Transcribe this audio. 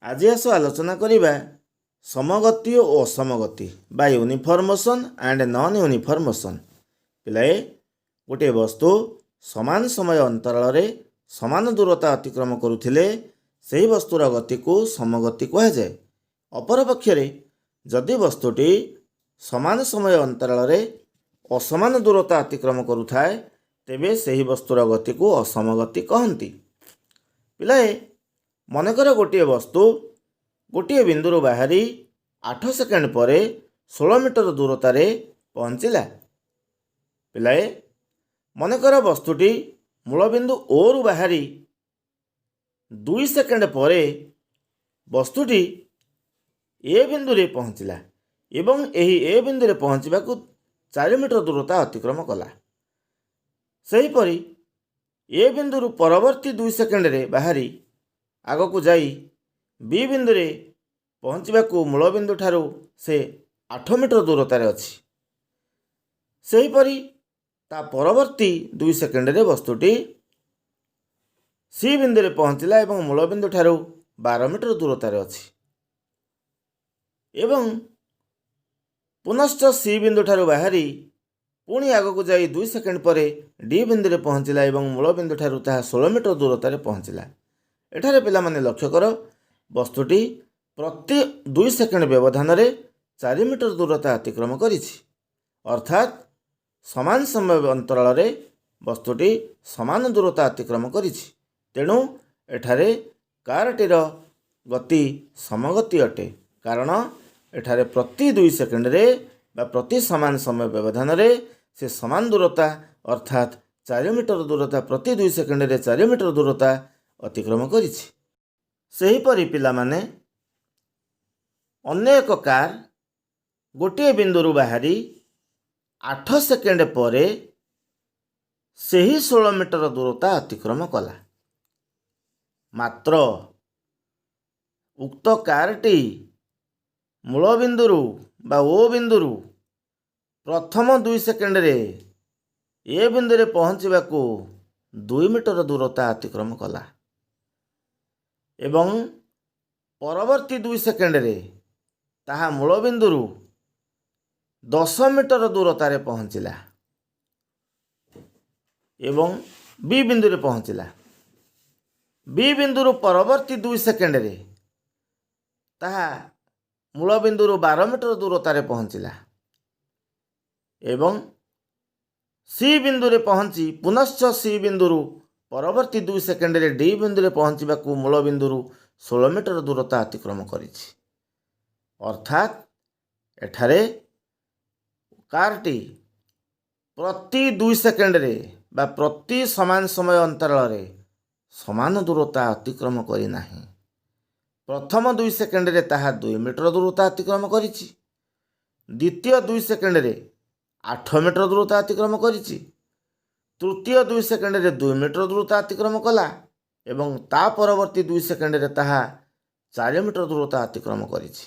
आज आस आलोचना करिबा समगति और असमगति बा uniform motion and non uniform motion. पिलाए गोटे वस्तु समान समय अंतराल रे समान दूरता अतिक्रम करुथिले ସେହି वस्तुर गति को समगति कहुए। अपरपक्षरे जदि वस्तुटी समान समय अंतराल रे असमान दूरता अतिक्रम करुथाए तेबे ସେହି वस्तुर गति को असमगति कहती। पिलाए मनकर गोटे वस्तु गोटे बिंदु बाहरी 8 सेकेंड पर 16 मीटर दूरतार पहुँचला। पिलाए मनकर वस्तुटी मूलबिंदु ओ रु बाहरी 2 सेकेंड पर वस्तुटी ए बिंदु रे पहुँचला एवं एही ए बिंदु रे पहुँचवा 4 मीटर दूरता अतिक्रम कला। सेहीपरि ए बिंदु परवर्ती 2 सेकेंड रे बाहरी आगक जाई बी बिंदु रे पहुँचवा मूलबिंदु ठारू से 8 मीटर दूरतार अछि। सेहीपरि ता परवर्ती 2 सेकेंड रे वस्तुटी सी बिंदु रे पहुँचला एवं मूलबिंदु ठारू 12 मीटर दूरतार अछि। एवं पुनश्च सी बिंदु ठारू बाहरी पुणी आगक जाई 2 सेकेंड पर डी बिंदु रे पहुँचला एवं मूलबिंदु ठारू ताहा 16 मीटर दूरतार पहुँचला। एठारे पिला माने लक्ष्य कर वस्तुटी प्रति 2 सेकेंड व्यवधान रे 4 मीटर दूरता अतिक्रम करिछि। अर्थात समान समय अंतराल रे वस्तुटी समान दूरता अतिक्रम करिछि। तेणु एठारे कारटीर गति समगति अटे, कारण एठारे प्रति 2 सेकेंड रे बा प्रति समान समय व्यवधान रे से समान दूरता अर्थात 4 मीटर दूरता प्रति 2 सेकेंड रे 4 मीटर दूरता अतिक्रम करिछि। सेहीपरि पिला माने अन्य एक कार गोटे बिंदु बाहरी 8 सेकेंड पर ସେହି 16 मीटर दूरता अतिक्रम कला। मात्र उक्त कारटी मूलबिंदु बा ओ बिंदु प्रथम 2 सेकेंड रे ए बिंदु रे पहुँचवा 2 मीटर दूरता अतिक्रम कला एवं परवर्ती 2 सेकेंड रे ताहा मूलबिंदु 10 मीटर दूरतार पहुँचला एवं बी बिंदु रे पहुँचला। बी बिंदु परवर्ती 2 सेकेंड रे ताहा मूलबिंदु 12 मीटर दूरतार पहुँचला एवं सी बिंदु रे पहुँची पुनश्च सी बिंदु परवर्ती 2 सेकेंड रे डी बिंदु रे पहुँचवा मूलबिंदु 16 मीटर दूरता अतिक्रम करिछि। अर्थात एठारे कारटी प्रति 2 सेकेंड रे बा प्रति समान समय अंतराल रे समान दूरता अतिक्रम करि नाही। प्रथम 2 सेकेंड रे ताहा 2 मीटर दूरता अतिक्रम करिछि, द्वितीय 2 सेकेंड रे 8 मीटर दूरता अतिक्रम करिछि, तृतीय 2 सेकेंड रे 2 मीटर दूरता अतिक्रम कला एवं ता परवर्ती 2 सेकेंड रे ताहा 4 मीटर दूरता अतिक्रम करिछि।